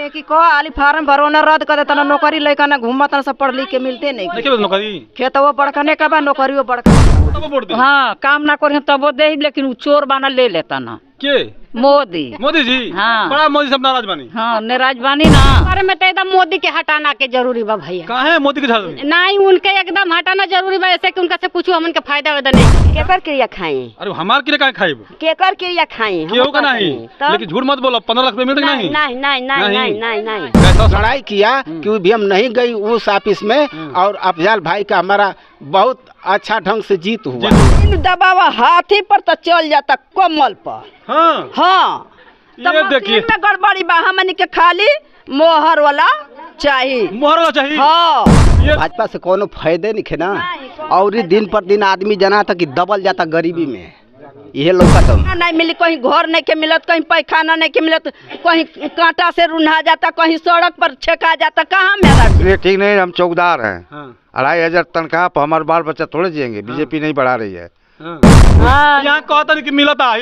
कि आली फार्म भरो न रद्द कर देता नौकरी लइका ना घूमत सब पढ़ लिख के मिलते नहीं नौकरी खेतवो बड़कने का बा नौकरियो बड़का हाँ काम ना करे तब दे लेकिन उ चोर बाना ले लेता ना के मोदी जी हाँ बड़ा मोदी सब नाराज बानी हाँ नाराज बानी ना बारे में तो एकदम मोदी के हटाना के जरूरी बा भैया कहाँ है मोदी के झाड़ नहीं उनके एकदम हटाना जरूरी बा ऐसे कि उनका से कुछ हमन के फायदा वायदा नहीं केकर क्रिया खाई अरे हमार के लिए कहाँ खाई केकर क्रिया खाई केहू का नहीं लेकिन झूठ मत बोलो 15 लाख रुपए मिलते नहीं नहीं नहीं नहीं नहीं नहीं लड़ाई किया कि भी हम नहीं गई उस ऑफिस में और अफजल भाई का हमारा बहुत अच्छा ढंग से जीत हुआ। दबावा हाथी पर तो चल जाता कमल पर। हाँ हाँ ये देखिए में गड़बड़ी बा हमनी के खाली मोहर वाला चाहिए मोहर वाला चाहिए। हाँ भाजपा से कोनो फायदे नहीं खे ना और दिन पर दिन आदमी जना था कि दबल जाता गरीबी में ये लोग का नहीं मिली कहीं घर नहीं के मिलत कहीं पैखाना नहीं के मिलत कहीं कांटा से रुन्हा जाता कहीं सड़क पर छेका जाता कहाँ मेरा ठीक नहीं हम चौकीदार हैं। हाँ। 2500 तनख्वाह पर हमारे बाल बच्चा थोड़े जिएंगे। बीजेपी नहीं बढ़ा रही है। यहाँ कहता नहीं कि मिलता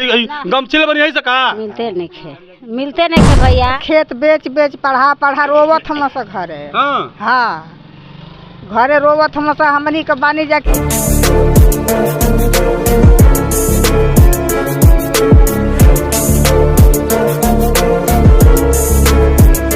गमछिले बनी यही सका मिलते नहीं खे भैया खेत बेच बेच पढ़ा रोवत हम से घरे हाँ घरे रोवत हम से हमनी के बानी जाके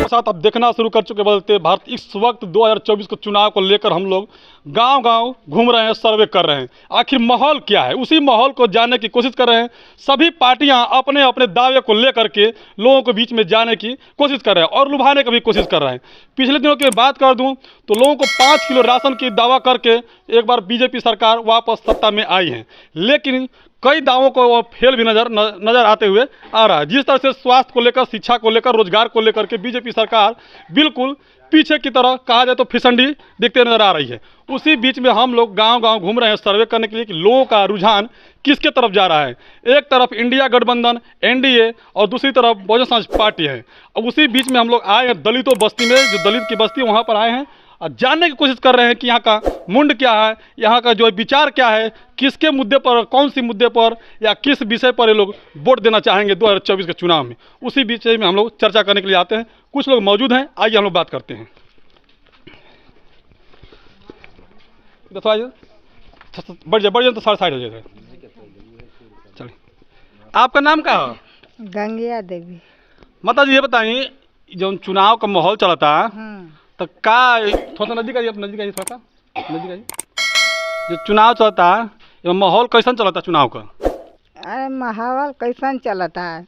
साथ अब देखना शुरू कर चुके बदलते भारत इस वक्त 2024 के चुनाव को लेकर हम लोग गांव-गांव घूम रहे हैं, सर्वे कर रहे हैं। आखिर माहौल क्या है, उसी माहौल को जानने की कोशिश कर रहे हैं। सभी पार्टियां अपने अपने दावे को लेकर के लोगों के बीच में जाने की कोशिश कर रहे हैं और लुभाने की भी कोशिश कर रहे हैं। पिछले दिनों की बात कर दूं तो लोगों को 5 किलो राशन की दावा करके एक बार बीजेपी सरकार वापस सत्ता में आई है, लेकिन कई दावों को वो फेल भी नजर आते हुए आ रहा है। जिस तरह से स्वास्थ्य को लेकर, शिक्षा को लेकर, रोजगार को लेकर के बीजेपी सरकार बिल्कुल पीछे की तरह कहा जाए तो फिसंडी दिखते नजर आ रही है। उसी बीच में हम लोग गांव-गांव घूम रहे हैं सर्वे करने के लिए कि लोगों का रुझान किसके तरफ जा रहा है। एक तरफ इंडिया गठबंधन एनडीए और दूसरी तरफ बहुजन समाज पार्टी है। अब उसी बीच में हम लोग आए हैं दलितों बस्ती में, जो दलित की बस्ती वहाँ पर आए हैं और जानने की कोशिश कर रहे हैं कि यहाँ का मुंड क्या है, यहाँ का जो विचार क्या है, किसके मुद्दे पर, कौन सी मुद्दे पर या किस विषय पर ये लोग वोट देना चाहेंगे 2024 के चुनाव में। उसी विषय में हम लोग चर्चा करने के लिए आते हैं। कुछ लोग मौजूद हैं, आइए हम लोग बात करते हैं। बढ़ जाए तो 60 हो जाएगा। चलिए, आपका नाम क्या है? गंगिया देवी। माता जी ये बताइए, जो चुनाव का माहौल चला था तो का थोड़ा नजदीक आइए, नजदीक आइए, थोड़ा सा नजदीक आइए। जो चुनाव चलता ये माहौल कैसन चलता चुनाव का? अरे माहौल कैसन चलता है,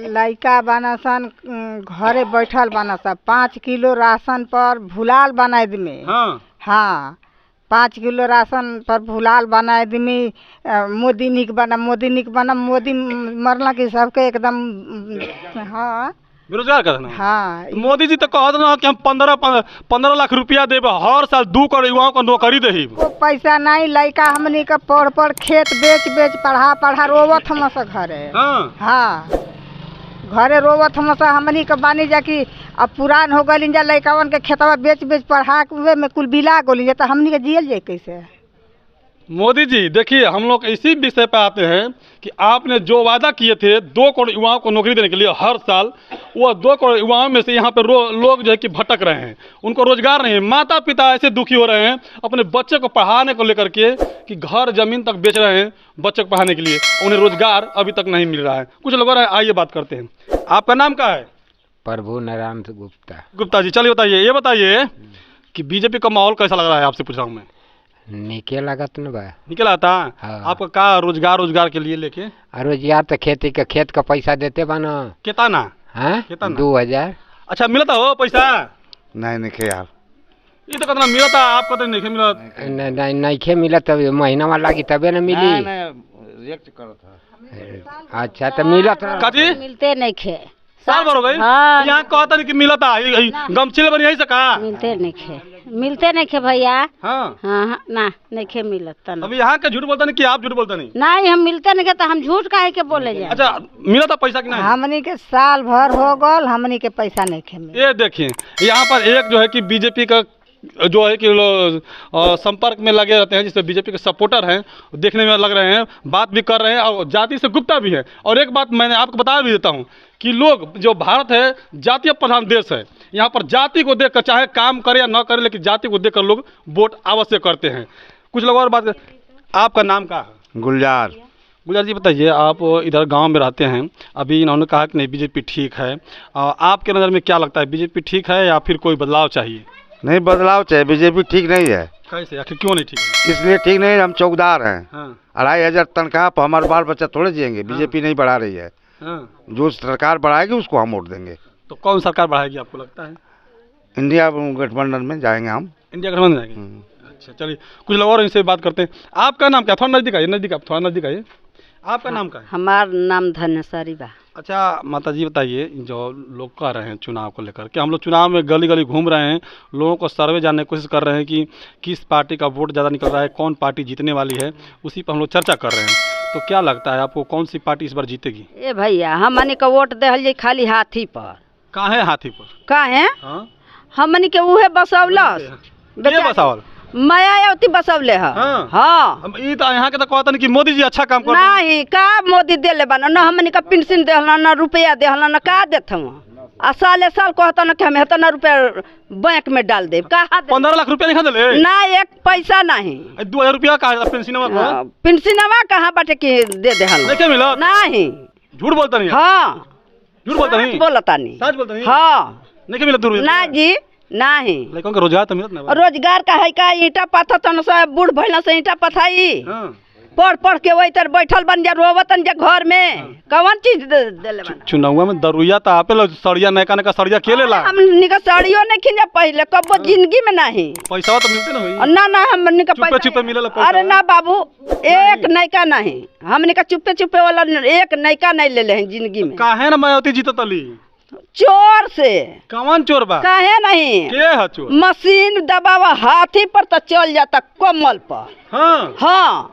लड़का बनासन घरे बैठल बनासा 5 किलो राशन पर भुलाल बना आदमी। हाँ 5 किलो राशन पर भुलाल बना आदमी। मोदी निक बना मोदी मरला के सबके एकदम हाँ बेरोजगार कर देना। हाँ तो मोदी जी तो कहते ना कि हम 15 लाख रुपया देब हर साल 2 करोड़ युवाओं को नौकरी दे। वो पैसा नहीं लड़का हमनी का पढ़ खेत बेच पढ़ा रोवत हम से घरे। हाँ घरे रोवत हम से हमनी के बानी जा कि अब पुरान हो गई जा लड़कावन के खेतवा बेच पढ़ा में कुल बिला गोली जा तो हमनी के जियल जाए कैसे। मोदी जी देखिए, हम लोग इसी विषय पर आते हैं कि आपने जो वादा किए थे 2 करोड़ युवाओं को नौकरी देने के लिए हर साल, वो 2 करोड़ युवाओं में से यहाँ पे लोग जो है कि भटक रहे हैं, उनको रोजगार नहीं है। माता पिता ऐसे दुखी हो रहे हैं अपने बच्चे को पढ़ाने को लेकर के कि घर जमीन तक बेच रहे हैं बच्चे को पढ़ाने के लिए, उन्हें रोजगार अभी तक नहीं मिल रहा है। कुछ लोग आइए बात करते हैं। आपका नाम क्या है? प्रभु नारायण गुप्ता जी। चलिए बताइए, ये बताइए कि बीजेपी का माहौल कैसा लग रहा है, आपसे पूछ रहा हूँ मैं। निके लागत न बा, निकल आता। हाँ। आपका का रोजगार के लिए लेके? रोजगार तो खेत का पैसा देते बा ना। कितना? हाँ 2000। अच्छा मिलता हो पैसा? नहीं यार, ये तो कितना मिलता, आपको तो नहीं मिलता। नहीं मिला तब महीना में लागी तबे न मिली। अच्छा तो मिलत मिलते नहीं खे साल भर हो गई। हाँ। यहाँ कहता नहीं कि मिलता गमछिले बनी यही सका मिलते नहीं खे भैया। हाँ ना नहीं खे मिलत। अभी यहाँ का झूठ बोलता नहीं कि आप झूठ बोलता नहीं? नहीं हम मिलते नहीं तो हम झूठ काहे के बोले जाए। अच्छा मिला था पैसा कि नहीं? हमनी के साल भर हो गल हमनी के पैसा नहीं खे मिला। ये देखिए यहाँ पर एक जो है कि बीजेपी का जो है कि संपर्क में लगे रहते हैं, जिससे बीजेपी के सपोर्टर हैं, देखने में लग रहे हैं, बात भी कर रहे हैं और जाति से गुप्ता भी है। और एक बात मैंने आपको बता भी देता हूँ कि लोग, जो भारत है जातीय प्रधान देश है, यहाँ पर जाति को देखकर चाहे काम करे या ना करे, लेकिन जाति को देखकर लोग वोट अवश्य करते हैं। कुछ लोग और बात, आपका नाम क्या है? गुलजार। गुलजार जी बताइए, आप इधर गांव में रहते हैं, अभी इन्होंने कहा कि नहीं बीजेपी ठीक है, आपके नज़र में क्या लगता है, बीजेपी ठीक है या फिर कोई बदलाव चाहिए? नहीं, बदलाव चाहिए, बीजेपी ठीक नहीं है। कैसे, आखिर क्यों नहीं ठीक है? इसलिए ठीक नहीं है, हम चौकीदार हैं। हाँ। 2,500 तनख्वाह पर हमारे बाल बच्चा थोड़े जिएंगे। बीजेपी नहीं बढ़ा रही है। हाँ। जो सरकार बढ़ाएगी उसको हम वोट देंगे। तो कौन सरकार बढ़ाएगी आपको लगता है? इंडिया गठबंधन में जाएंगे हम। इंडिया गठबंधन जाएंगे। अच्छा चलिए, कुछ लोग और इनसे बात करते हैं। आपका नाम क्या? थोड़ा नज़दीक आइए, नज़दीक, आप थोड़ा नज़दीक आइए। आपका नाम क्या है? हमार नाम धनेश्वरी बा। अच्छा माता जी बताइए, जो लोग कह रहे हैं चुनाव को लेकर के, हम लोग चुनाव में गली गली घूम रहे हैं, लोगों को सर्वे जानने की कोशिश कर रहे हैं कि किस पार्टी का वोट ज़्यादा निकल रहा है, कौन पार्टी जीतने वाली है, उसी पर हम लोग चर्चा कर रहे हैं। तो क्या लगता है आपको, कौन सी पार्टी इस बार जीतेगी? ए भैया, हमनी के वोट दे हल खाली हाथी पर। कहाँ है हाथी पर? काहे? हाँ? हमनी के उहे बसौलस। ये बसावल मायावती बसौले है। हाँ। हाँ। ये तो यहाँ के तो कहता नहीं कि मोदी जी अच्छा काम कर रहे हैं। नहीं, का मोदी देले बना न, हमनी का पेंशन देहला न, रुपया देहला न, का देत हम आ साले साल कहता न कि हम इतना रुपया बैंक में डाल दे। कहा 15 लाख रुपया नहीं दिले ना, एक पैसा नहीं। 2,000 रुपया कहा पेंशन? पेंशनवा कहाँ बाटे कि दे देहल नहीं मिला? नहीं, झूठ बोलता नहीं? हाँ, झूठ बोलता नहीं? बोलता नहीं, सच बोलता नहीं? हाँ। नहीं मिला? दूर ना जी, नहीं। लेकिन का रोजगार तो मिलत ना? रोजगार का है का? ईंटा पत्थर तन से बूढ़ भइला से ईंटा पथाई। हाँ। पढ़ पढ़ के वही तर बैठल बन जा, रोवतन जा घर में। कौन चीज देले बना? चुनाव में दरुया तो आपे लो, सड़िया नयका नयका सड़िया के लेला? हमनी का साड़ियों नहीं खिंजा पहले, कब जिंदगी में नहीं। पैसा तो मिलते ना भाई? ना हमनी का चुपे चुपे मिलेला पैसा? अरे ना बाबू, एक नयका नहीं, हमनी का चुपे चुपे वाला एक नयका नहीं ले हैं जिंदगी में। काहे ना मायावती जीतत अली? चोर से। कौन चोर बा? काहे नहीं? के है चोर? मशीन दबावा हाथी पर तो चल जाता कमल पर। हाँ। हाँ,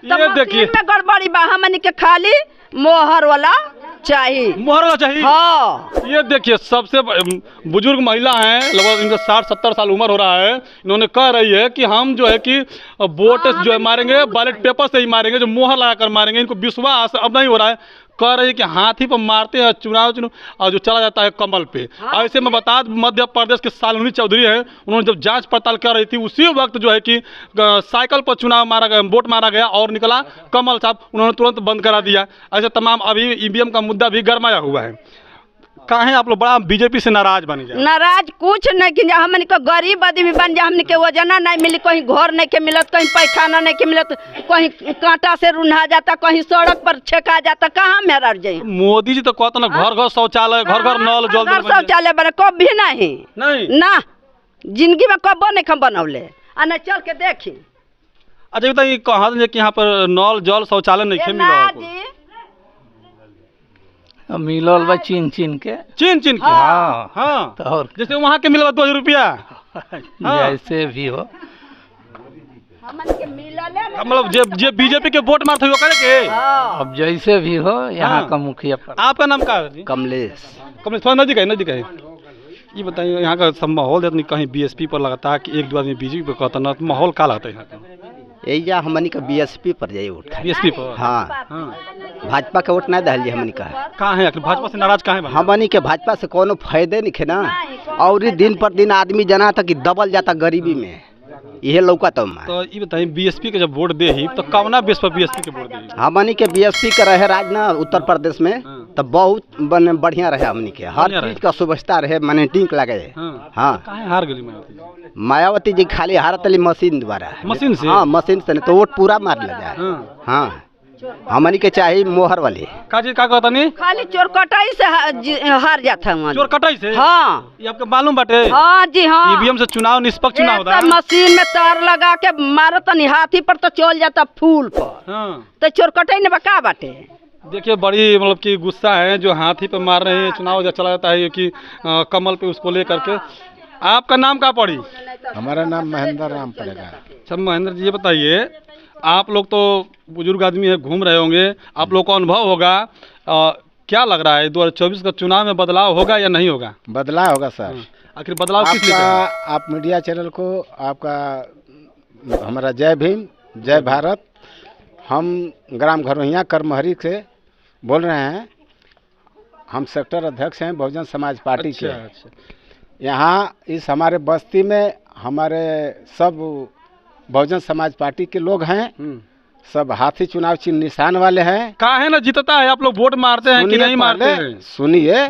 ये देखिए, में गड़बड़ी बा, हमनी के खाली मोहर वाला चाहिए। मोहर वाला चाहिए? हाँ। ये देखिए, सबसे बुजुर्ग महिला हैं, लगभग इनका 60-70 साल उम्र हो रहा है। इन्होंने कह रही है कि हम जो है कि वोट जो है मारेंगे बैलेट पेपर से ही मारेंगे, जो मोहर लगा कर मारेंगे। इनको विश्वास अब नहीं हो रहा है। कह रही है कि हाथी पर मारते हैं चुनाव और जो चला जाता है कमल पे। ऐसे में बता, मध्य प्रदेश के शालिनी चौधरी हैं, उन्होंने जब जांच पड़ताल कर रही थी, उसी वक्त जो है कि साइकिल पर चुनाव मारा गया, वोट मारा गया और निकला कमल साहब, उन्होंने तुरंत बंद करा दिया। ऐसे तमाम अभी ईवीएम का मुद्दा भी गरमाया हुआ है। काहे आप लोग बड़ा बीजेपी से नाराज बन जाए? नाराज कुछ नहीं कि हमन के गरीब आदमी बन जा, हमन के वजना नहीं मिली, कहीं घर नहीं के मिलत, कहीं पैखाना नहीं के मिलत, कहीं कांटा से रुन्हा जाता, कहीं सड़क पर छेका जाता, कहाँ मेरा जाए? मोदी जी तो कहते ना घर घर शौचालय, घर घर नल जल शौचालय बने, कभी नहीं ना, जिंदगी में कबो नहीं हम बनौले। आ चल के देखी। अच्छा बताइए, कहा कि यहाँ पर नल जल शौचालय नहीं मिला? मिलल बा चीन के। चीन के? हाँ हाँ। तो और जैसे वहाँ के मिलवा 2,000 रुपया, जैसे भी हो मतलब जे बीजेपी के वोट मारते हो करे के। अब जैसे भी हो, यहाँ का मुखिया पर। आपका नाम क्या है? कमलेश। कमलेश, थोड़ा नजदीक है, नजदीक है। ये बताइए, यहाँ का सब माहौल है, कहीं बीएसपी पर लगता है कि 1-2 आदमी बीजेपी पर कहता ना, माहौल क्या लगता है यहाँ का? यही हमनी का बीएसपी पर जाइए वोट। बीएसपी पर? हाँ। भाजपा के वोट नहीं दहलिए हमनी का। कहाँ है भाजपा से नाराज? कहाँ है हमनी के? भाजपा से कोनो फायदे नहीं खे ना, और दिन पर दिन आदमी जना था कि दबल जाता गरीबी में, यह लौका तो ये बताइए, बीएसपी के जब वोट दे ही तो कौना बेस पर बीएसपी के वोट दे? हमनी के बीएसपी के रहे राज ना उत्तर प्रदेश में, तो बहुत बढ़िया रहे हमनी के, हर चीज का सुविधा रहे, माने टिंक लगे। हाँ। हार गई मायावती जी? खाली हारत मशीन द्वारा। मशीन से? हाँ, मशीन से नहीं तो वोट पूरा मार ले जाए। हाँ, हमनी के चाहिए मोहर वाली। का कहता नहीं? खाली चोर कटाई से हार जाता है। चोर कटाई से? हाँ। ये आपको मालूम बाटे? हाँ जी हाँ। ईवीएम से चुनाव निष्पक्ष चुनाव होता है। मशीन में तार लगा के मारो तनी हाथी पर तो चल जाता फूल पर। हाँ। तो चोर कटाई ने बका बाटे। देखिए, बड़ी मतलब कि गुस्सा है, जो हाथी पे मार रहे हैं, चुनाव जब चला जाता है कि कमल पे, उसको लेकर के। आपका नाम क्या पड़ी? हमारा नाम महेंद्र राम पड़ेगा। अच्छा महेंद्र जी, ये बताइए, आप लोग तो बुजुर्ग आदमी है, घूम रहे होंगे, आप लोग को अनुभव होगा, क्या लग रहा है 2024 का चुनाव में बदलाव होगा या नहीं होगा? बदलाव होगा सर। आखिर बदलाव किस लिए आपका चाहिए? आप मीडिया चैनल को आपका हमारा जय भीम जय भारत। हम ग्राम घरोहिया करमहरी से बोल रहे हैं। हम सेक्टर अध्यक्ष हैं बहुजन समाज पार्टी के। अच्छा। यहाँ इस हमारे बस्ती में हमारे सब बहुजन समाज पार्टी के लोग हैं। सब हाथी चुनाव चिन्ह निशान वाले हैं। काहे ना जीतता है, आप लोग वोट मारते हैं कि नहीं मारते हैं? सुनिए,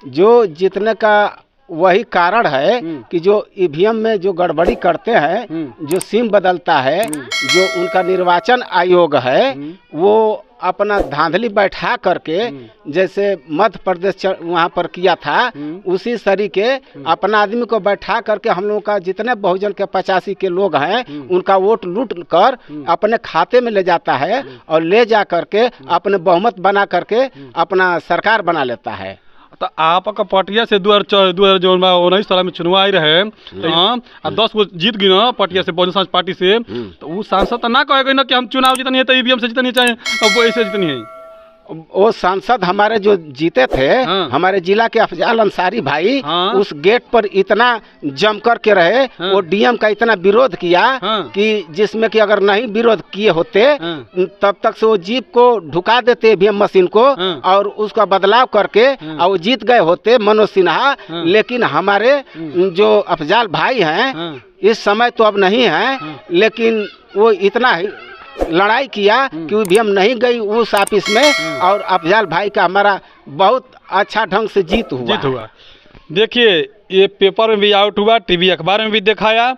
जो जीतने का वही कारण है कि जो ईवीएम में जो गड़बड़ी करते हैं, जो सिम बदलता है, जो उनका निर्वाचन आयोग है, वो अपना धांधली बैठा करके जैसे मध्य प्रदेश वहाँ पर किया था, उसी तरीके अपना आदमी को बैठा करके हम लोगों का जितने बहुजन के 85 के लोग हैं उनका वोट लूट कर अपने खाते में ले जाता है और ले जा करके अपने बहुमत बना करके अपना सरकार बना लेता है। तो आपका पटिया से 2019 में चुनाव आई रहे तो 10 गो जीत गई ना पटिया से बहुजन समाज पार्टी से, तो वो सांसद तो ना कहेगा ना कि हम चुनाव जीतनी है तो ईवीएम से जीतनी चाहिए, अब वो ऐसे जीतनी है। वो सांसद हमारे जो जीते थे, हमारे जिला के अफजाल अंसारी भाई, उस गेट पर इतना जम कर के रहे, वो डीएम का इतना विरोध किया कि जिसमें कि अगर नहीं विरोध किए होते तब तक से वो जीप को ढुका देते ईवीएम मशीन को और उसका बदलाव करके और वो जीत गए होते मनोज सिन्हा। लेकिन हमारे जो अफजाल भाई हैं इस समय तो अब नहीं है, लेकिन वो इतना लड़ाई किया कि ईवीएम नहीं गई उस ऑफिस में और अफजाल भाई का हमारा बहुत अच्छा ढंग से जीत हुआ। देखिए, ये पेपर में भी आउट हुआ, टीवी अखबार में भी दिखाया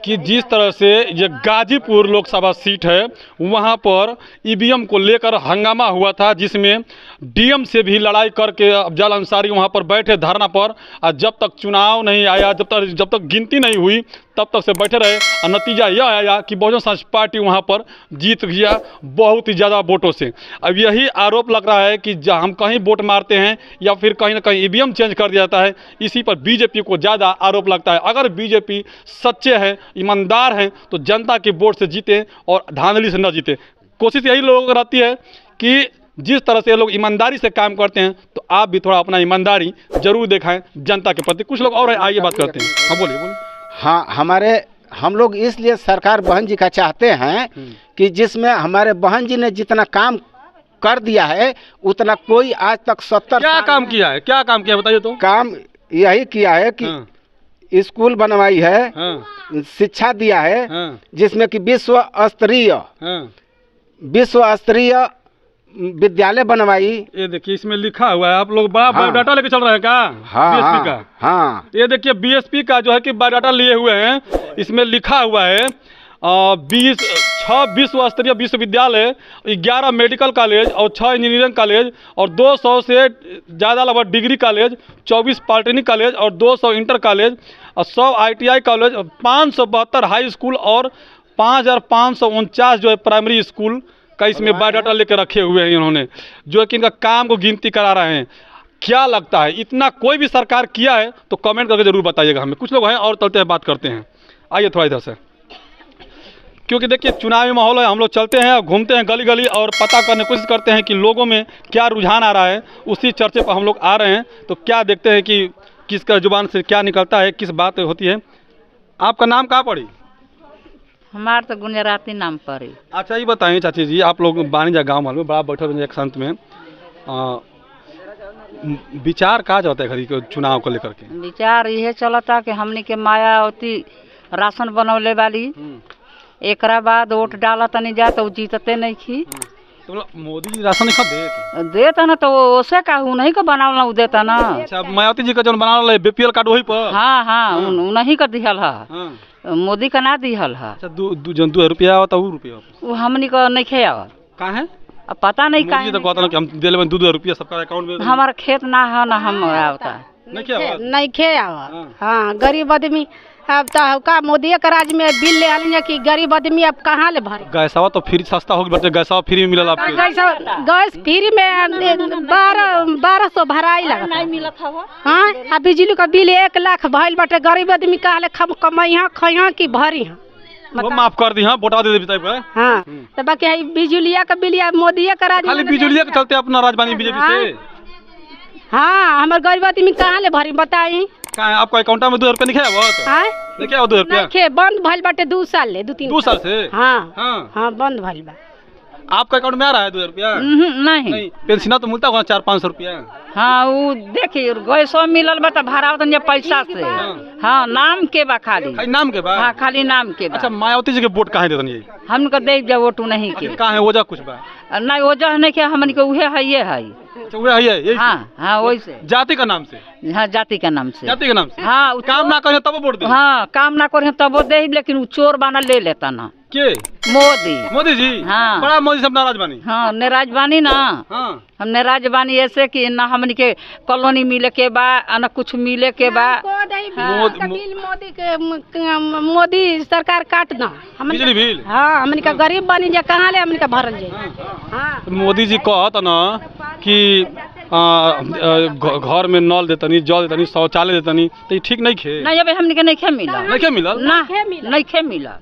कि जिस तरह से ये गाजीपुर लोकसभा सीट है वहाँ पर ईवीएम को लेकर हंगामा हुआ था, जिसमें डीएम से भी लड़ाई करके अफजाल अंसारी वहाँ पर बैठे धरना पर, और जब तक चुनाव नहीं आया, जब तक गिनती नहीं हुई तब तक से बैठे रहे, और नतीजा यह आया कि बहुजन समाज पार्टी वहाँ पर जीत गया बहुत ही ज़्यादा वोटों से। अब यही आरोप लग रहा है कि हम कहीं वोट मारते हैं या फिर कहीं ना कहीं ईवीएम चेंज कर दिया जाता है, इसी पर बीजेपी को ज़्यादा आरोप लगता है। अगर बीजेपी सच्चे हैं, ईमानदार हैं, तो जनता के वोट से जीते और धांधली से न जीते। कोशिश यही लोगों को रहती है कि जिस तरह से ये लोग ईमानदारी से काम करते हैं तो आप भी थोड़ा अपना ईमानदारी जरूर दिखाएं जनता के प्रति। कुछ लोग और आइए बात करते हैं। हाँ बोलिए। हाँ, हम लोग इसलिए सरकार बहन जी का चाहते हैं कि जिसमें हमारे बहन जी ने जितना काम कर दिया है उतना कोई आज तक 70 क्या काम किया है बताइए तो। काम यही किया है कि स्कूल बनवाई है, शिक्षा दिया है, जिसमें कि विश्व स्तरीय विद्यालय बनवाई। ये देखिए इसमें लिखा हुआ है, आप लोग बड़ा बायोडाटा लेके चल रहे हैं क्या? बीएसपी का। हाँ, ये देखिए बीएसपी का जो है कि बायोडाटा लिए हुए हैं, इसमें लिखा हुआ है 6 विश्व स्तरीय विश्वविद्यालय, 11 मेडिकल कॉलेज और 6 इंजीनियरिंग कॉलेज और 200 से ज़्यादा लगभग डिग्री कॉलेज, 24 पॉलिटेक्निक कॉलेज और 200 इंटर कॉलेज और 100 ITI कॉलेज और 572 हाई स्कूल और 5549 जो है प्राइमरी स्कूल का इसमें बायोडाटा लेकर रखे हुए हैं इन्होंने, जो कि इनका काम को गिनती करा रहे हैं। क्या लगता है इतना कोई भी सरकार किया है तो कमेंट करके जरूर बताइएगा हमें। कुछ लोग हैं और चलते हैं बात करते हैं। आइए थोड़ा इधर से, क्योंकि देखिए चुनावी माहौल है, हम लोग चलते हैं घूमते हैं गली गली और पता करने की कोशिश करते हैं कि लोगों में क्या रुझान आ रहा है। उसी चर्चे पर हम लोग आ रहे हैं, तो क्या देखते हैं कि किसका जुबान से क्या निकलता है, किस बात होती है। आपका नाम कहाँ पड़ी? हमार तो गुजराती नाम पड़ी। अच्छा ये बताएं चाची जी, आप लोग बानीजा गांव वाले में बड़ा बैठे एक संत में विचार कहा जाता है खरी चुनाव को लेकर के? विचार यह चलता कि हमने के मायावती राशन बनौले वाली एकरा बाद वोट डाला तनी जा तो जीतते नहीं की। तो मोदी जी राशन नहीं देता ना तो उसे का नहीं का बनावला उ देता ना। अच्छा मायावती जी का जो बनावला बीपीएल कार्ड वही पर? हाँ उन्हीं का दिहल है, मोदी का ना दिहल है। अच्छा 2 रुपया आवता वो रुपया वो हमनी को नहीं खे आवत। का है अब पता नहीं का मोदी तो कहता ना कि हम दे लेबे 2 रुपया सबका अकाउंट में। हमारा खेत ना है ना हम आवता नहीं खे आवत। हाँ गरीब आदमी अब तो का मोदी के राज में बिल ले आलिए कि गरीब आदमी अब कहाँ ले भरे। गैसवा तो फ्री सस्ता हो गया, गैसवा फ्री में मिलल आपके? गैस फ्री में 1200 भराई लगा नहीं मिलत हवा। हाँ अब बिजली का बिल 1 लाख भइल बाटे, गरीब आदमी कहाँ ले कमाइया खइया कि भरी। वो माफ कर दी। हाँ वोटा दे दे। हाँ तो बाकी बिजुलिया का बिल मोदी के राज खाली बिजुलिया के चलते अपना राजधानी बीजेपी से। हाँ हमारे गरीब आदमी कहाँ ले भरी बताई। कहाँ है? आपका अकाउंट में 2,000 रुपया नहीं है? बहुत आय नहीं क्या 2,000 रुपया? खे बंद भइल बाटे 2 साल ले 2-3 2 साल से? हाँ हाँ हाँ बंद भइल बा। आपका अकाउंट में आ रहा है 2,000 रुपया? नहीं पेंशन तो मिलता होगा 400-500 रुपया। हाँ वो देखिए गैसो मिलल बा त भाड़ा तनी पैसा से। हाँ नाम के बा खाली। खाली नाम के बा? हाँ खाली नाम के बा। अच्छा मायावती जी के वोट कहाँ देतन ये? हमको दे जा वोट नहीं के। कहाँ है वजह कुछ बा? नहीं वजह नहीं के हमन के उहे है ये है। अच्छा वो है यही? हाँ हाँ वैसे जाति का नाम से? हाँ जाति का नाम से। जाति के नाम से? हाँ काम ना करे तब वोट दे? हाँ काम ना करे तब दे, लेकिन वो चोर बाना ले लेता ना। के? मोदी जी? हाँ बड़ा मोदी सब नाराज बानी? हाँ नाराज बानी ना। हाँ हम नाराज बानी ऐसे कि ना हमन के कॉलोनी मिले के बा ना कुछ मिले के बा। मोदी सरकार काट ना बिजली बिल? हाँ हमन का गरीब बानी जा कहाँ ले हमन का भरल जाए। हाँ मोदी जी कहता ना कि घर में नल देतनी, जल देतनी, शौचालय देतनी, तो ये ठीक नहीं खे? नहीं अबे हमन के नहीं खे मिला। नहीं खे मिला? नहीं खे मिला।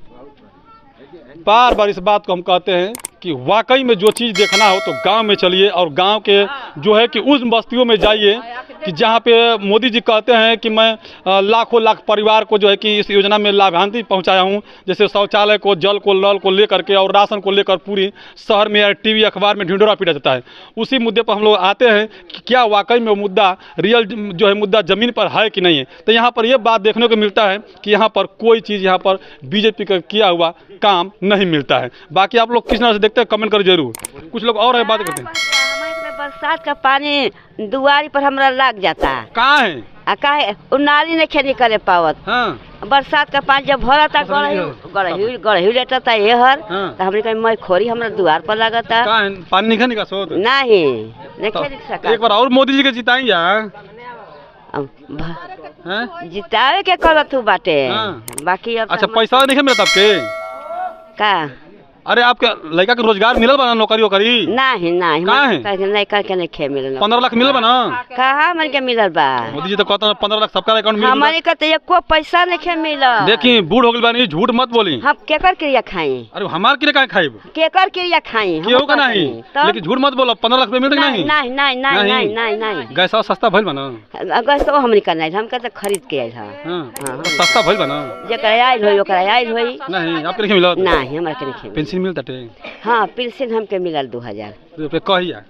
बार बार इस बात को हम कहते हैं कि वाकई में जो चीज़ देखना हो तो गांव में चलिए और गांव के जो है कि उस बस्तियों में जाइए कि जहां पे मोदी जी कहते हैं कि मैं लाखों लाख परिवार को जो है कि इस योजना में लाभान्वित पहुंचाया हूं, जैसे शौचालय को, जल को, नल को लेकर के और राशन को लेकर पूरी शहर में या टीवी अखबार में ढिंढोरा पीटा जाता है। उसी मुद्दे पर हम लोग आते हैं कि क्या वाकई में वो मुद्दा रियल जो है मुद्दा ज़मीन पर है कि नहीं है। तो यहाँ पर यह बात देखने को मिलता है कि यहाँ पर कोई चीज़ यहाँ पर बीजेपी का किया हुआ काम नहीं मिलता है। बाकी आप लोग किस तरह से देखते हैं कमेंट करें जरूर। कुछ लोग और है बात करते हैं। बरसात का पानी दुआरी पर हमरा लग जाता है। कहाँ है? काहे नाली नहीं खेती करे पावत। हाँ। बरसात का पानी जब भरता गढ़ही लेटता ये हर तो हमने कहीं मैं खोरी हमरा द्वार पर लगता। पानी नहीं निकास होता? नहीं सका। एक बार और मोदी जी के जिताई यार। जितावे के करत हूँ बाटे। बाकी अब अच्छा पैसा नहीं मिलता आपके? का अरे आपके लड़का के रोजगार मिलल बना, नौकरी वोकरी? नहीं नहीं करके नहीं खे मिलल। 15 लाख मिलल बना? कहाँ मन के मिलल बा? मोदी जी तो कहता 15 लाख सबका अकाउंट में। हमारे का तो एको पैसा नहीं खे मिलल। देखी बूढ़ हो गई बानी, झूठ मत बोली। हम केकर क्रिया खाई? अरे हमार क्रिया काहे खाई? केकर क्रिया खाई? केहू का नहीं, लेकिन झूठ मत बोलो। 15 लाख रुपया मिलते नहीं? नहीं गैस सस्ता भइल बना? गैस तो हमनी का नहीं, हम का खरीद के आइल। हां सस्ता भइल बना? जेकरा आइल होई ओकरा आइल होई। नहीं आपके नहीं मिलत? नहीं हमरा के नहीं। पेंशन मिलता टे? हाँ पेंशन हमके मिलल 2000 रुपये कहिया?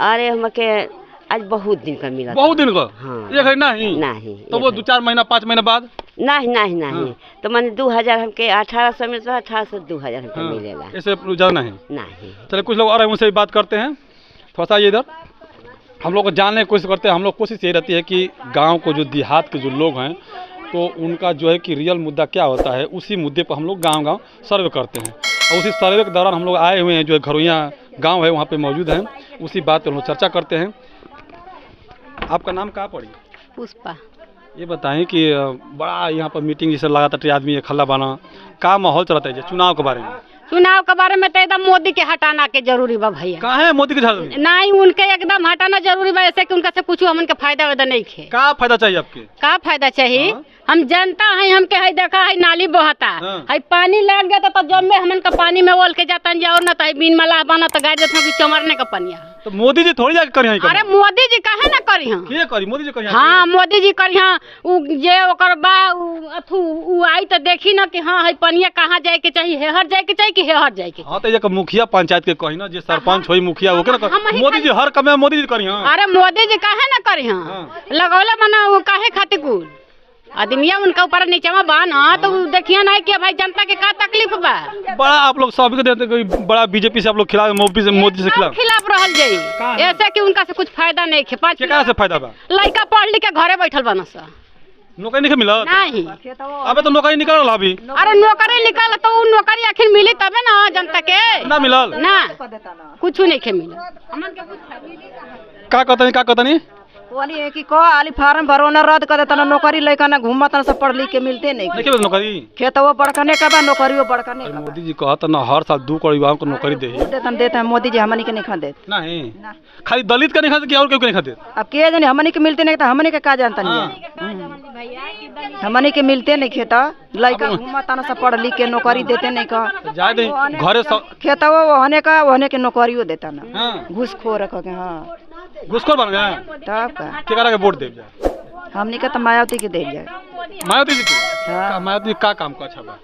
अरे हमके आज बहुत दिन का मिला। बहुत दिन का? हाँ। एक है नहीं तो वो 2-4 महीना 5 महीना बाद? नहीं हाँ। तो मैंने 2000 हमके 1800 मिलता, 1800 2000 हमके हाँ। मिलेगा। ऐसे ज़्यादा नहीं। चलिए कुछ लोग और हैं उनसे बात करते हैं थोड़ा सा। ये इधर हम लोग को जानने की कोशिश करते हैं। हम लोग कोशिश ये रहती है कि गाँव को जो देहात के जो लोग हैं तो उनका जो है कि रियल मुद्दा क्या होता है, उसी मुद्दे पर हम लोग गाँव सर्वे करते हैं। और उसी सर्वे के दौरान हम लोग आए हुए हैं, जो घरोइया गांव है वहाँ पे मौजूद हैं, उसी बात पर हम लोग चर्चा करते हैं। आपका नाम कहाँ पड़ी? पुष्पा। ये बताएं कि बड़ा यहाँ पर मीटिंग जैसे लगातार आदमी खल्ला बना का माहौल चलता है चुनाव के बारे में? चुनाव के बारे में तो एकदम मोदी के हटाना के जरूरी बा भैया। कहाँ है मोदी के? नहीं उनके एकदम हटाना जरूरी बा, ऐसे कि उनका से कुछ हमन के फायदा वायदा नहीं खे। का फायदा चाहिए आपके? का फायदा चाहिए? हाँ? हम जनता है, हमके है देखा है नाली बहता है, पानी लग जाता तो जब में हमन का पानी में ओल के जाता और ना तो बिन मलाह बना तो गाय देता कि चमरने का पानी। तो मोदी जी थोड़ी जाके करी? अरे मोदी जी काहे ना करी? के करी? मोदी जी करी? हाँ मोदी जी करी। उ जे ओकर बा अथु उ आई तो देखी ना कि हाँ है पनिया कहाँ जाए के चाहिए, हेहर जाए के चाहिए कि हेहर जाए के। हाँ तो ये मुखिया पंचायत के कही ना, जे सरपंच होई मुखिया वो के ना मोदी जी हर काम में मोदी जी करी। अरे मोदी जी काहे ना करी? लगौले बना वो काहे खातिर कुल आदमिया उनका ऊपर नीचे में बाना तो देखिए ना कि भाई जनता के का तकलीफ बा। बड़ा आप लोग सभी को देते कोई बड़ा बीजेपी से आप लोग खिलाफ, मोदी से खिलाफ रहल जाई, ऐसे कि उनका से कुछ फायदा नहीं खे। 5 से फायदा बा? लड़का पढ़ लिख के घरे बैठल बना सा, नौकरी नहीं मिला? नहीं। अबे तो नौकरी निकल अभी। अरे नौकरी निकल तो नौकरी आखिर मिली तबे ना जनता के। ना मिलल ना कुछ नहीं खे मिला। का कहता नहीं वाली है कि को आली फार्म भरो ना रद्द कर देता ना, नौकरी लेकर ना घूमता ना, सब पढ़ लिख के मिलते नहीं नौकरी। खेतवा बड़कने का बा, नौकरियों बड़कने का। मोदी जी कहता ना हर साल 2 करोड़ युवाओं को नौकरी देते हैं मोदी जी, हमनी के नहीं खा देते। नहीं खाली दलित का नहीं खाते कि और क्यों नहीं खाते? अब के जाने हमनी के मिलते नहीं तो हमनी के का जानता नहीं, हमनी के मिलते नहीं खाता। लड़का घूमता ना, सब पढ़ लिख के नौकरी देते नहीं का। घरे खेतवा वहने के नौकरियों देता ना, घूसखोर। हाँ घुसखोर बन गया तब का के करा के वोट दे हमनी के तो मायावती के दे जाए। मायावती जी के मायावती का काम का अच्छा बा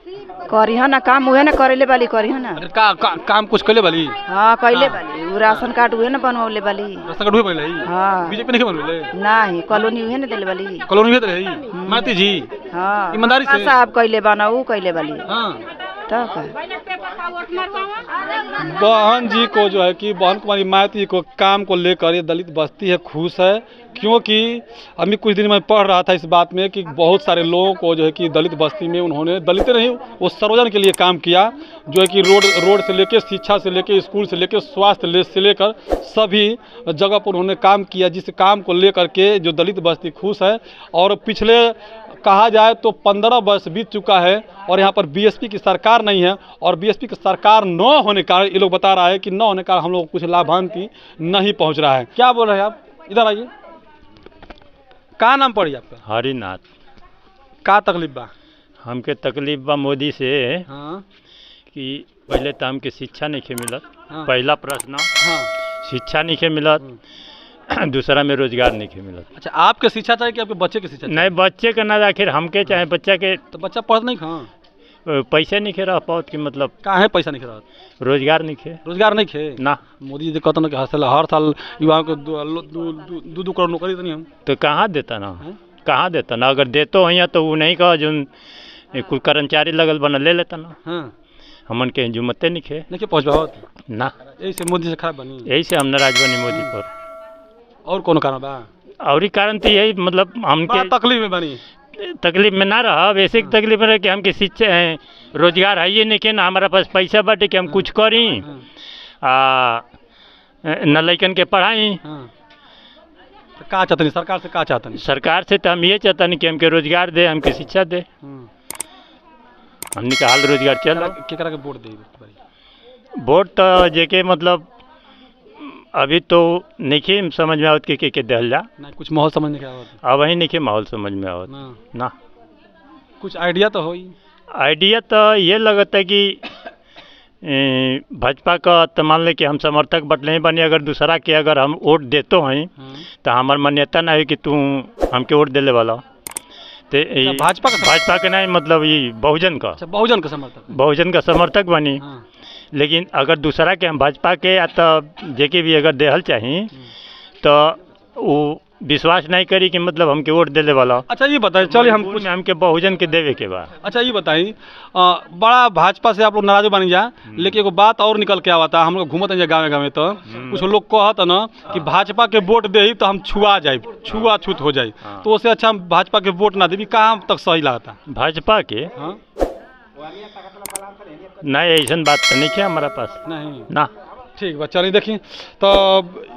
करिहा ना काम उहे ना करेले वाली करिहा ना। अरे का काम कुछ कइले वाली? हां कइले वाली उ राशन कार्ड उहे ना बनवले वाली। राशन कार्ड उहे पहले ही? हां बीजेपी नहीं बनवले? नहीं कॉलोनी उहे ना देले वाली। कॉलोनी उहे रही मायावती जी? हां ईमानदारी से साहब कइले बना उ कइले वाली। हां तो बहन जी को जो है कि बहन कुमारी मायावती को काम को लेकर ये दलित बस्ती है खुश है, क्योंकि अभी कुछ दिन में पढ़ रहा था इस बात में कि बहुत सारे लोगों को जो है कि दलित बस्ती में उन्होंने दलित नहीं वो सर्वजन के लिए काम किया, जो है कि रोड से लेकर शिक्षा से लेकर स्कूल से लेकर स्वास्थ्य से लेकर सभी जगह पर उन्होंने काम किया, जिस काम को लेकर के जो दलित बस्ती खुश है। और पिछले कहा जाए तो 15 वर्ष बीत चुका है और यहाँ पर बीएसपी की सरकार नहीं है, और बीएसपी की सरकार न होने का ये लोग बता रहा है कि न होने का हम लोग कुछ लाभांती नहीं पहुँच रहा है। क्या बोल रहे हैं आप? इधर आइए। का नाम पड़ी आपका? हरिनाथ। का तकलीफ बा? हमके तकलीफ बा मोदी से। हाँ। कि पहले तो हमके शिक्षा नहीं मिलत। हाँ। पहला प्रश्न। हाँ। शिक्षा नहीं मिलत, दूसरा में रोजगार नहीं मिलत। अच्छा आपके शिक्षा चाहिए कि आपके बच्चे की शिक्षा चाहिए? नहीं बच्चे का ना, आखिर हमके चाहे बच्चा के। तो बच्चा पढ़ नहीं खा पैसे नहीं खे रह पाओ कि मतलब कहाँ है पैसा नहीं खे रहा? रोजगार नहीं खे। रोजगार नहीं खे ना। मोदी जी कहते ना कि हर साल युवाओं को 2 करोड़ नौकरी देनी हम। तो कहाँ देता ना कहाँ देता ना, अगर देतो है तो वो नहीं कहा जो कुल कर्मचारी लगल बना ले लेता ना। हाँ। हमन के जुमते नहीं खे नहीं पहुँच पाओ ना, यही से मोदी से खराब बनी, यही से हम नाराज बनी मोदी पर। और कौन कारण बा? और ही कारण तो यही मतलब हमके तकलीफ में बनी, तकलीफ में ना रहा, वैसे तकलीफ में रह कि हमके शिक्षा है रोजगार है ये नहीं के ना हमारा पास पैसा बाटे कि हम कुछ करी न लइकन के पढ़ाई। तो का चाहते सरकार से? का चाहते? सरकार से तो हम ये चाहते हैं कि हमके रोजगार दे, हमके शिक्षा दे। हमने का हाल रोजगार चल केकरा के वोट दे? वोट तो जेके मतलब अभी तो नहीं समझ में आवत के दहल जा ना, कुछ माहौल समझ नहीं आवत। अब वही नहीं माहौल समझ में आवत ना। कुछ आइडिया तो हो? आइडिया तो ये लगता है कि भाजपा का तो मान ले कि हम समर्थक बट नहीं बने, अगर दूसरा के अगर हम वोट देते हैं तो हमार मान्यता ना है कि तू हमके वोट देने वाला। तो भाजपा का नहीं मतलब ये बहुजन का बहुजन का समर्थक बनी। लेकिन अगर दूसरा के हम भाजपा के या तो जेके भी अगर देहल चाहिए तो वो विश्वास नहीं करी कि मतलब हमके वोट देने वाला। अच्छा ये बताइए, चलिए हम कुछ हमके बहुजन के देवे के बाद। अच्छा ये बताइए, बड़ा भाजपा से आप लोग नाराज बन जा, लेकिन एगो बात और निकल के आवता, हम लोग घूमत हैं गाँव गाँव तो कुछ लोग कहत ना कि भाजपा के वोट दे तो हम छुआ जाए, छुआछूत हो जाए, तो उससे अच्छा भाजपा के वोट ना देवी। कहाँ तक सही लगता? भाजपा के नहीं ऐसा बात तो नहीं है हमारा पास नहीं ना। ठीक बा, चलिए देखिए तो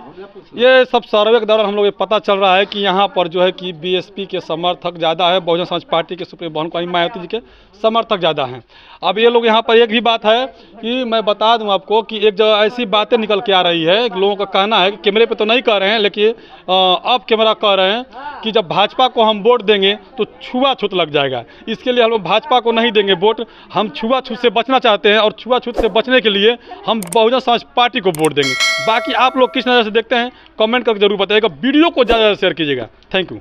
ये सब सर्वे के दौरान हम लोग ये पता चल रहा है कि यहाँ पर जो है कि बीएसपी के समर्थक ज़्यादा है, बहुजन समाज पार्टी के सुप्रीम बहन कुमारी मायावती जी के समर्थक ज़्यादा हैं। अब ये लोग यहाँ पर एक भी बात है कि मैं बता दूं आपको कि एक जगह ऐसी बातें निकल के आ रही है, लोगों का कहना है कि कैमरे पे तो नहीं कह रहे हैं लेकिन अब कैमरा कह रहे हैं कि जब भाजपा को हम वोट देंगे तो छुआछूत लग जाएगा, इसके लिए हम लोग भाजपा को नहीं देंगे वोट, हम छुआछूत से बचना चाहते हैं और छुआछूत से बचने के लिए हम बहुजन समाज पार्टी को वोट देंगे। बाकी आप लोग किस नज़र से देखते हैं कमेंट करके जरूर बताइएगा, वीडियो को ज़्यादा शेयर कीजिएगा। Thank you.